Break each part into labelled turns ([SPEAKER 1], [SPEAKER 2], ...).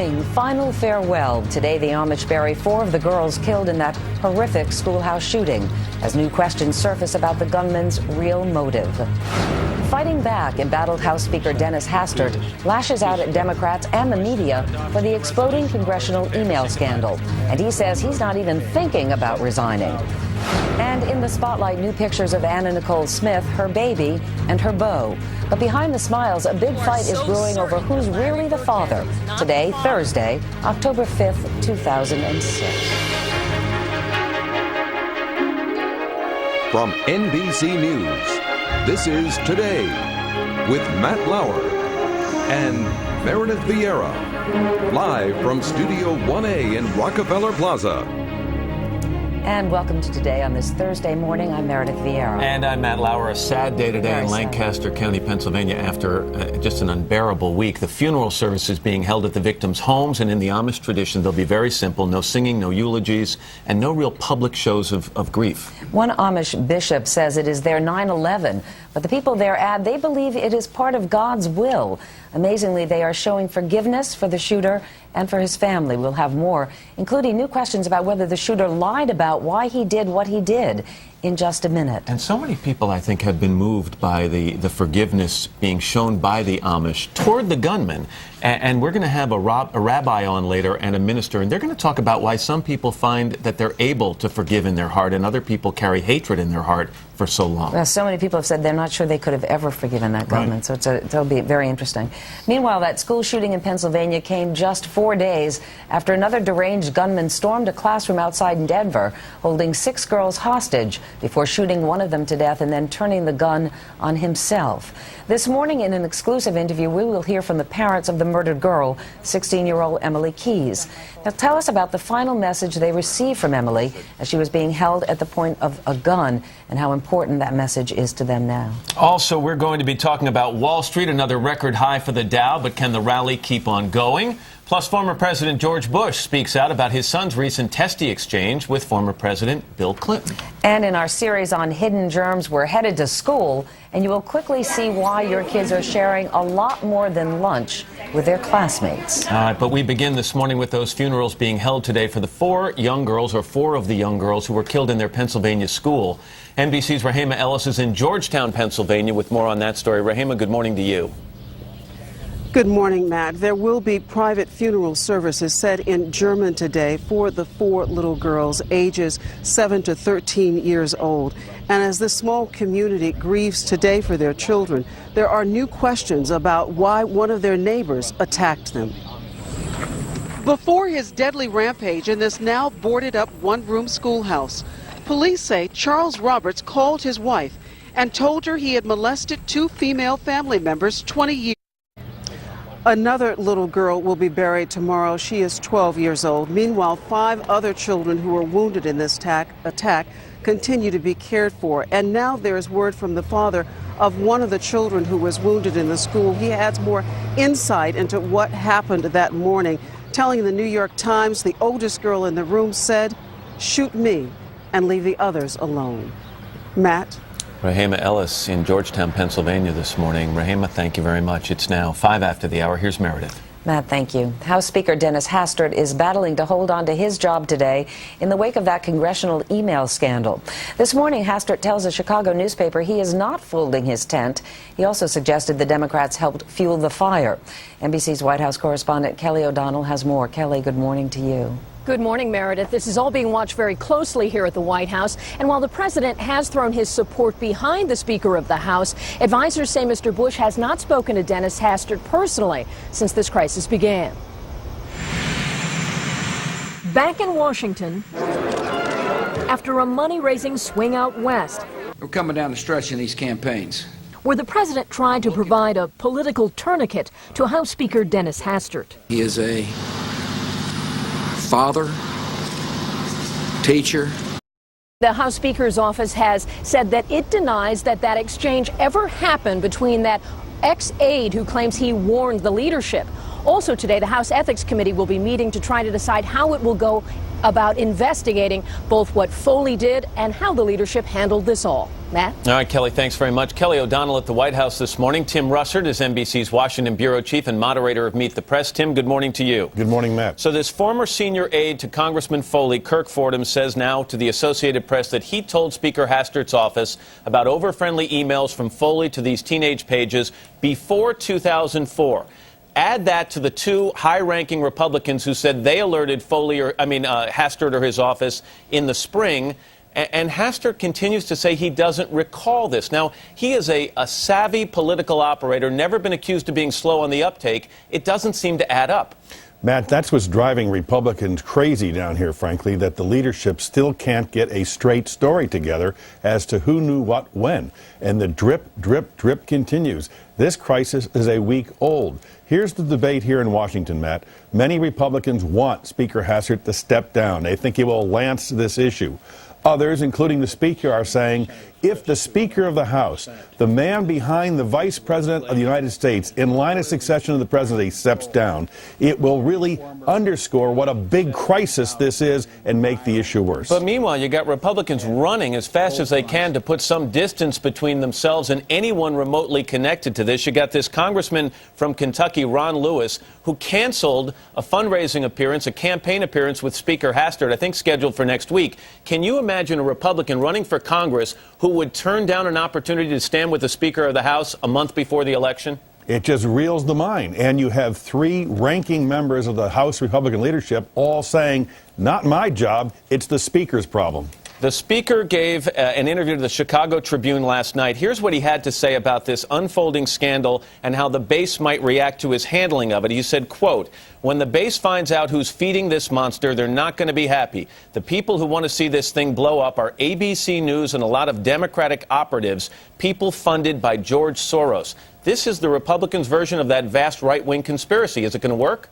[SPEAKER 1] mourning final farewell. Today, the Amish bury 4 of the girls killed in that horrific schoolhouse shooting as new questions surface about the gunman's real motive. Fighting back, embattled House Speaker Dennis Hastert lashes out at Democrats and the media for the exploding congressional email scandal. And he says he's not even thinking about resigning. And in the spotlight, new pictures of Anna Nicole Smith, her baby, and her beau. But behind the smiles, a big fight is brewing over who's really the father. Today, Thursday, October 5th, 2006.
[SPEAKER 2] From NBC News, this is Today with Matt Lauer and Meredith Vieira. Live from Studio 1A in Rockefeller Plaza.
[SPEAKER 1] And welcome to Today on this Thursday morning. I'm Meredith Vieira.
[SPEAKER 3] And I'm Matt Lauer. A sad day today in Lancaster County, Pennsylvania, after just an unbearable week. The funeral service is being held at the victims' homes, and in the Amish tradition, they'll be very simple. No singing, no eulogies, and no real public shows of grief.
[SPEAKER 1] One Amish bishop says it is their 9/11, but the people there add they believe it is part of God's will. Amazingly, they are showing forgiveness for the shooter and for his family. We'll have more, including new questions about whether the shooter lied about why he did what he did, in just a minute.
[SPEAKER 3] And so many people, I think, have been moved by the forgiveness being shown by the Amish toward the gunman. And we're going to have a rabbi on later and a minister, and they're going to talk about why some people find that they're able to forgive in their heart and other people carry hatred in their heart for so long.
[SPEAKER 1] Well, so many people have said they're not sure they could have ever forgiven that gunman, so it'll be very interesting. Meanwhile, that school shooting in Pennsylvania came just 4 days after another deranged gunman stormed a classroom outside in Denver, holding 6 girls hostage before shooting one of them to death and then turning the gun on himself. This morning, in an exclusive interview, we will hear from the parents of the murdered girl, 16-year-old Emily Keyes. They'll tell us about the final message they received from Emily as she was being held at the point of a gun and how important that message is to them now.
[SPEAKER 3] Also, we're going to be talking about Wall Street, another record high for the Dow, but can the rally keep on going? Plus, former President George Bush speaks out about his son's recent testy exchange with former President Bill Clinton. And in our series on hidden germs, we're headed to school, and you will quickly see why your kids are sharing a lot more than lunch with their classmates. All right, but we begin this morning with those funerals being held today for the 4 young girls, or 4 of the young girls who were killed in their Pennsylvania school. NBC's Rahema Ellis is in Georgetown, Pennsylvania, with more on that story. Rahema, good morning to you.
[SPEAKER 4] Good morning, Matt. There will be private funeral services set in German today for the 4 little girls, ages 7 to 13 years old. And as this small community grieves today for their children, there are new questions about why one of their neighbors attacked them. Before his deadly rampage in this now boarded-up one-room schoolhouse, police say Charles Roberts called his wife and told her he had molested 2 female family members 20 years. Another little girl will be buried tomorrow. She is 12 years old. Meanwhile, 5 other children who were wounded in this attack continue to be cared for. And now there is word from the father of one of the children who was wounded in the school. He adds more insight into what happened that morning, telling the New York Times the oldest girl in the room said, "Shoot me and leave the others alone." Matt?
[SPEAKER 3] Rahema Ellis in Georgetown, Pennsylvania this morning. Rahema, thank you very much. It's now 5 after the hour. Here's Meredith.
[SPEAKER 1] Matt, thank you. House Speaker Dennis Hastert is battling to hold on to his job today in the wake of that congressional email scandal. This morning, Hastert tells a Chicago newspaper he is not folding his tent. He also suggested the Democrats helped fuel the fire. NBC's White House correspondent Kelly O'Donnell has more. Kelly, good morning to you.
[SPEAKER 5] Good morning, Meredith. This is all being watched very closely here at the White House. And while the president has thrown his support behind the Speaker of the House, advisors say Mr. Bush has not spoken to Dennis Hastert personally since this crisis began. Back in Washington, after a money-raising swing out west,
[SPEAKER 6] we're coming down the stretch in these campaigns,
[SPEAKER 5] where the president tried to provide a political tourniquet to House Speaker Dennis Hastert.
[SPEAKER 6] He is a father, teacher.
[SPEAKER 5] The House Speaker's office has said that it denies that that exchange ever happened between that ex-aide who claims he warned the leadership. Also today, the House Ethics Committee will be meeting to try to decide how it will go about investigating both what Foley did and how the leadership handled this all. Matt?
[SPEAKER 3] All right, Kelly, thanks very much. Kelly O'Donnell at the White House this morning. Tim Russert is NBC's Washington bureau chief and moderator of Meet the Press. Tim, good morning to you.
[SPEAKER 7] Good morning, Matt.
[SPEAKER 3] So this former senior aide to Congressman Foley, Kirk Fordham, says now to the Associated Press that he told Speaker Hastert's office about over-friendly emails from Foley to these teenage pages before 2004. Add that to the two high-ranking Republicans who said they alerted Hastert or his office in the spring. And Hastert continues to say he doesn't recall this. Now, he is a savvy political operator, never been accused of being slow on the uptake. It doesn't seem to add up.
[SPEAKER 7] Matt, that's what's driving Republicans crazy down here, frankly, that the leadership still can't get a straight story together as to who knew what when. And the drip, drip, drip continues. This crisis is a week old. Here's the debate here in Washington, Matt. Many Republicans want Speaker Hastert to step down. They think he will lance this issue. Others, including the Speaker, are saying if the Speaker of the House, the man behind the Vice President of the United States in line of succession of the presidency, steps down, it will really underscore what a big crisis this is and make the issue worse.
[SPEAKER 3] But meanwhile, you got Republicans running as fast as they can to put some distance between themselves and anyone remotely connected to this. You got this congressman from Kentucky, Ron Lewis, who canceled a fundraising appearance, a campaign appearance with Speaker Hastert, I think scheduled for next week. Can you imagine a Republican running for Congress who would turn down an opportunity to stand with the Speaker of the House a month before the election?
[SPEAKER 7] It just reels the mind. And you have three ranking members of the House Republican leadership all saying, not my job, it's the Speaker's problem.
[SPEAKER 3] The Speaker gave an interview to the Chicago Tribune last night. Here's what he had to say about this unfolding scandal and how the base might react to his handling of it. He said, quote, "When the base finds out who's feeding this monster, they're not going to be happy. The people who want to see this thing blow up are ABC News and a lot of Democratic operatives, people funded by George Soros." This is the Republicans' version of that vast right-wing conspiracy. Is it going to work?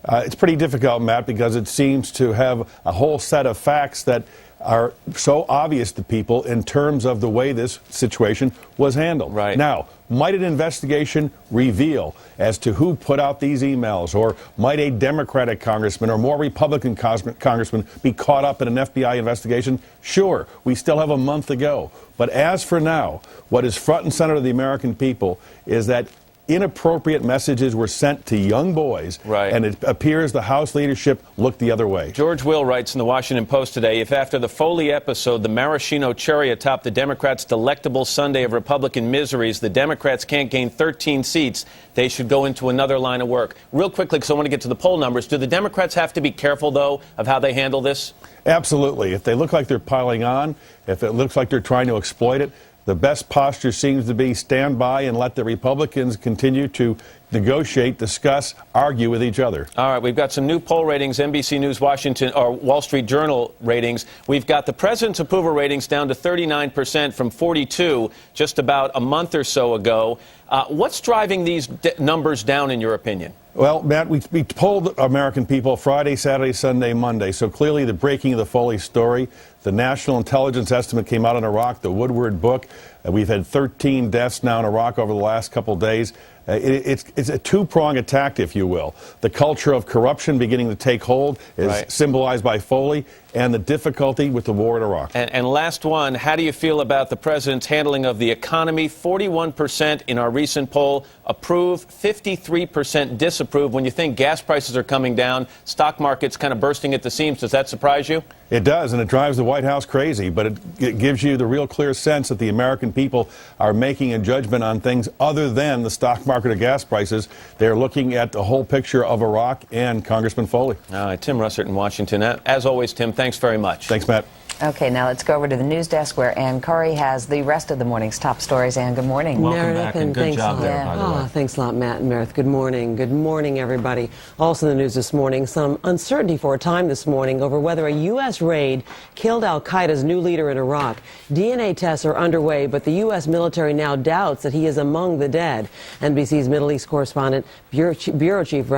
[SPEAKER 7] It's pretty difficult, Matt, because it seems to have a whole set of facts that are so obvious to people in terms of the way this situation was handled.
[SPEAKER 3] Right.
[SPEAKER 7] Now, might an investigation reveal as to who put out these emails, or might a Democratic congressman or more Republican congressman be caught up in an FBI investigation? Sure, we still have a month to go. But as for now, what is front and center to the American people is that inappropriate messages were sent to young boys,
[SPEAKER 3] right,
[SPEAKER 7] and it appears the House leadership looked the other way.
[SPEAKER 3] George Will writes in the Washington Post today, if after the Foley episode, the maraschino cherry atop the Democrats' delectable Sunday of Republican miseries, the Democrats can't gain 13 seats, they should go into another line of work. Real quickly, because I want to get to the poll numbers, do the Democrats have to be careful, though, of how they handle this?
[SPEAKER 7] Absolutely. If they look like they're piling on, if it looks like they're trying to exploit it, the best posture seems to be stand by and let the Republicans continue to negotiate, discuss, argue with each other.
[SPEAKER 3] All right, we've got some new poll ratings, NBC News, Washington, or Wall Street Journal ratings. We've got the president's approval ratings down to 39% from 42 just about a month or so ago. What's driving these numbers down, in your opinion?
[SPEAKER 7] Well, Matt, we polled American people Friday, Saturday, Sunday, Monday. So clearly the breaking of the Foley story, the national intelligence estimate came out in Iraq, the Woodward book. We've had 13 deaths now in Iraq over the last couple of days. It's a two-pronged attack, if you will. The culture of corruption beginning to take hold is
[SPEAKER 3] right,
[SPEAKER 7] symbolized by Foley, and the difficulty with the war in Iraq.
[SPEAKER 3] And last one, how do you feel about the president's handling of the economy? 41% in our recent poll approve, 53% disapprove. When you think gas prices are coming down, stock market's kind of bursting at the seams, does that surprise you?
[SPEAKER 7] It does, and it drives the White House crazy, but it gives you the real clear sense that the American people are making a judgment on things other than the stock market or gas prices. They're looking at the whole picture of Iraq and Congressman Foley.
[SPEAKER 3] All right, Tim Russert in Washington. As always, Tim, thanks very much.
[SPEAKER 7] Thanks, Matt.
[SPEAKER 1] Okay, now let's go over to the news desk where Ann Curry has the rest of the morning's top stories. Ann, good morning.
[SPEAKER 3] Welcome back, and good job there, by the way.
[SPEAKER 4] Thanks a lot, Matt and Meredith. Good morning. Good morning, everybody. Also in the news this morning, some uncertainty for a time this morning over whether a U.S. raid killed al-Qaeda's new leader in Iraq. DNA tests are underway, but the U.S. military now doubts that he is among the dead. NBC's Middle East correspondent, Bureau Chief,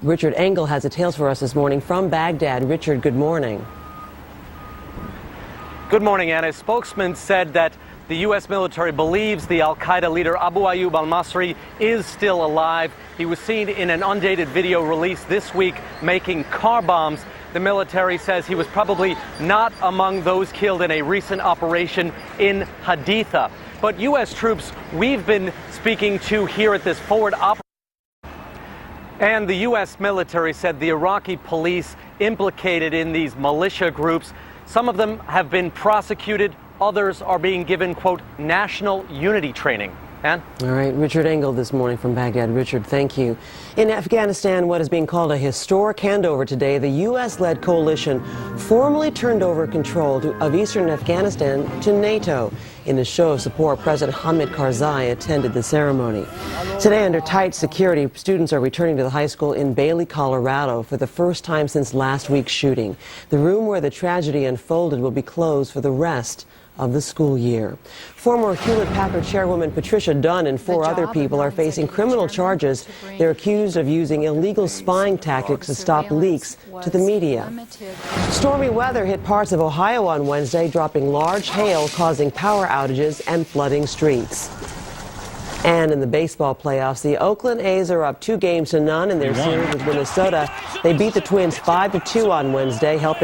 [SPEAKER 4] Richard Engel has details for us this morning from Baghdad. Richard, good morning.
[SPEAKER 8] Good morning, Anna. A spokesman said that the U.S. military believes the al-Qaeda leader Abu Ayyub al-Masri is still alive. He was seen in an undated video released this week making car bombs the military says he was probably not among those killed in a recent operation in Haditha. But U.S. troops we've been speaking to here at this forward operation, and the U.S. military said the Iraqi police implicated in these militia groups, some of them have been prosecuted, others are being given, quote, national unity training. Ann?
[SPEAKER 4] All right, Richard Engel this morning from Baghdad. Richard, thank you. In Afghanistan, what is being called a historic handover today, the U.S.-led coalition formally turned over control of eastern Afghanistan to NATO. In a show of support, President Hamid Karzai attended the ceremony. Today, under tight security, students are returning to the high school in Bailey, Colorado for the first time since last week's shooting. The room where the tragedy unfolded will be closed for the rest of the school year. Former Hewlett-Packard chairwoman Patricia Dunn and 4 other people are facing criminal charges. They're accused of using illegal spying tactics to stop leaks to the media. Stormy weather hit parts of Ohio on Wednesday, dropping large hail, causing power outages and flooding streets. And in the baseball playoffs, the Oakland A's are up 2-0 in their series with Minnesota. They beat the Twins 5-2 on Wednesday, helped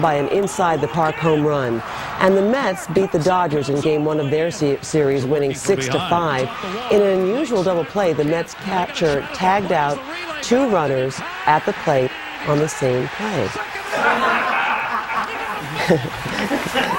[SPEAKER 4] by an inside-the-park home run. And the Mets beat the Dodgers in Game 1 of their series, winning 6-5. In an unusual double play, the Mets catcher tagged out 2 runners at the plate on the same play.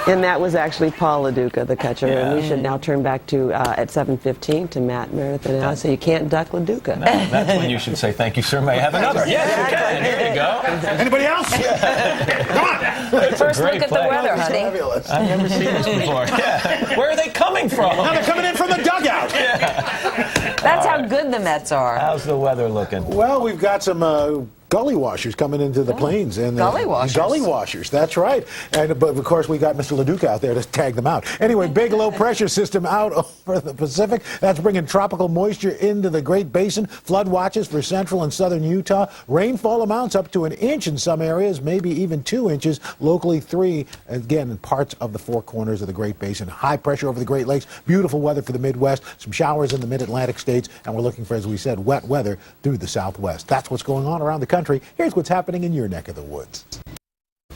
[SPEAKER 4] And that was actually Paul LaDuca, the catcher. Yeah. And we should now turn back to, at 7:15, to Matt, Meredith, and Alice. So you can't duck LaDuca.
[SPEAKER 3] No, that's when you should say, thank you, sir. May I have another? Yes, you can. Here you go.
[SPEAKER 9] Anybody else? Yeah. Come on.
[SPEAKER 1] First look at the weather, honey.
[SPEAKER 3] I've never seen this before. Yeah. Where are they coming from?
[SPEAKER 9] Now they're coming in from the dugout.
[SPEAKER 3] Yeah.
[SPEAKER 1] That's how good the Mets are.
[SPEAKER 3] How's the weather looking?
[SPEAKER 9] Well, we've got some gully washers coming into the plains. And
[SPEAKER 1] gully washers?
[SPEAKER 9] Gully washers, that's right. But, of course, we got Mr. LaDuca out there to tag them out. Anyway, big low-pressure system out over the Pacific. That's bringing tropical moisture into the Great Basin. Flood watches for central and southern Utah. Rainfall amounts up to 1 inch in some areas, maybe even 2 inches, locally 3, again, in parts of the 4 corners of the Great Basin. High pressure over the Great Lakes. Beautiful weather for the Midwest. Some showers in the mid-Atlantic states. And we're looking for, as we said, wet weather through the Southwest. That's what's going on around the country. Here's what's happening in your neck of the woods.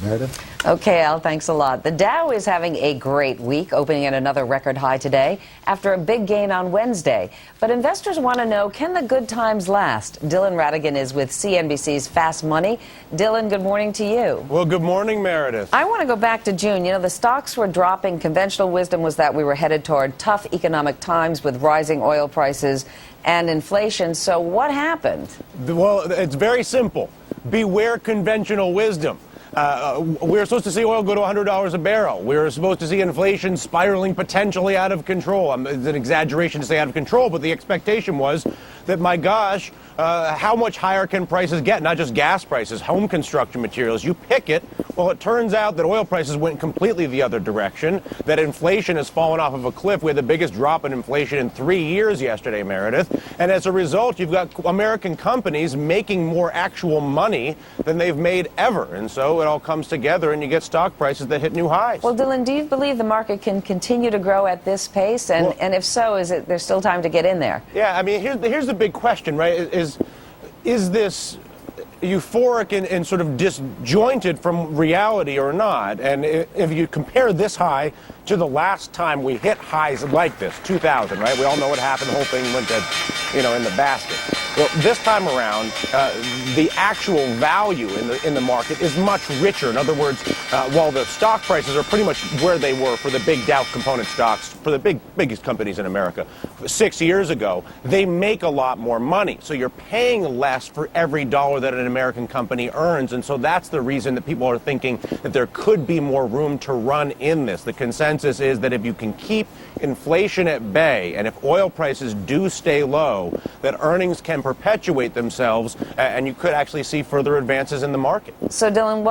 [SPEAKER 9] Meredith?
[SPEAKER 1] Okay, Al, thanks a lot. The Dow is having a great week, opening at another record high today after a big gain on Wednesday. But investors want to know, can the good times last? Dylan Ratigan is with CNBC's Fast Money. Dylan, good morning to you.
[SPEAKER 10] Well, good morning, Meredith.
[SPEAKER 1] I want to go back to June. You know, the stocks were dropping. Conventional wisdom was that we were headed toward tough economic times with rising oil prices and inflation. So what happened?
[SPEAKER 10] Well, it's very simple. Beware conventional wisdom. We're supposed to see oil go to $100 a barrel. We're supposed to see inflation spiraling potentially out of control. It's an exaggeration to say out of control, but the expectation was that, my gosh, how much higher can prices get? Not just gas prices, home construction materials. You pick it. Well, it turns out that oil prices went completely the other direction, that inflation has fallen off of a cliff. We had the biggest drop in inflation in 3 years yesterday, Meredith. And as a result, you've got American companies making more actual money than they've made ever. And so it all comes together and you get stock prices that hit new highs.
[SPEAKER 1] Well, Dylan, do you believe the market can continue to grow at this pace? And if so, there's still time to get in there?
[SPEAKER 10] Yeah, I mean, here's the big question, right? Is this euphoric and sort of disjointed from reality or not? And if you compare this high to the last time we hit highs like this, 2000, right? We all know what happened. The whole thing went to, in the basket. Well, this time around, the actual value in the market is much richer. In other words, while the stock prices are pretty much where they were for the big Dow component stocks, for the biggest companies in America 6 years ago, they make a lot more money. So you're paying less for every dollar that an American company earns. And so that's the reason that people are thinking that there could be more room to run in this. The consensus is that if you can keep inflation at bay and if oil prices do stay low, that earnings can perpetuate themselves and you could actually see further advances in the market.
[SPEAKER 1] So, Dylan,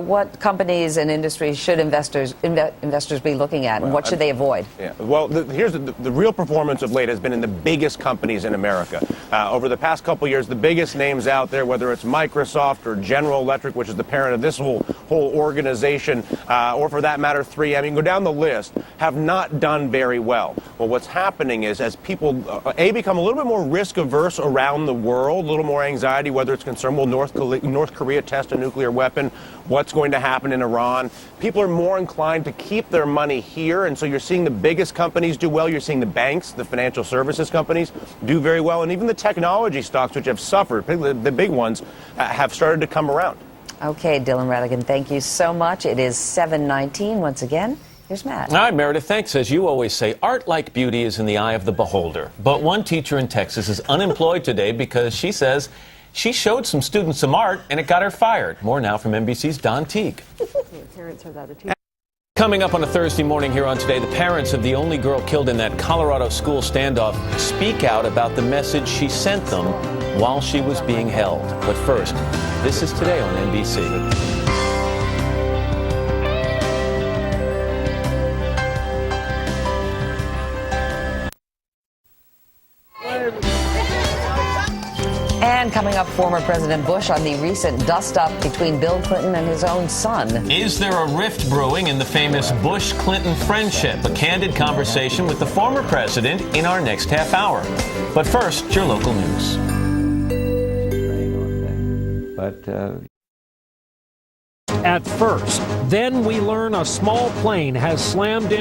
[SPEAKER 1] what companies and industries should investors be looking at, and what should they avoid?
[SPEAKER 10] Yeah. Well, here's the real performance of late has been in the biggest companies in America. Over the past couple years, the biggest names out there, whether it's Microsoft or General Electric, which is the parent of this whole organization, or for that matter, 3M, you can go down the list, have not done very well. Well, what's happening is as people, become a little bit more risk averse around the world, a little more anxiety, whether it's concerned, will North Korea test a nuclear weapon? What's going to happen in Iran? People are more inclined to keep their money here, and so you're seeing the biggest companies do well. You're seeing the banks, the financial services companies do very well, and even the technology stocks, which have suffered, the big ones, have started to come around.
[SPEAKER 1] Okay, Dylan Redigan, thank you so much. It is 7:19 once again. Here's Matt.
[SPEAKER 3] All right, Meredith, thanks. As you always say, art like beauty is in the eye of the beholder. But one teacher in Texas is unemployed today because she says she showed some students some art and it got her fired. More now from NBC's Don Teague.
[SPEAKER 5] Parents are that
[SPEAKER 3] Coming up on a Thursday morning here on Today, the parents of the only girl killed in that Colorado school standoff speak out about the message she sent them while she was being held. But first, this is Today on NBC.
[SPEAKER 1] And coming up, former President Bush on the recent dust-up between Bill Clinton and his own son.
[SPEAKER 3] Is there a rift brewing in the famous Bush-Clinton friendship? A candid conversation with the former president in our next half hour. But first, your local news.
[SPEAKER 11] At first, then we learn a small plane has slammed into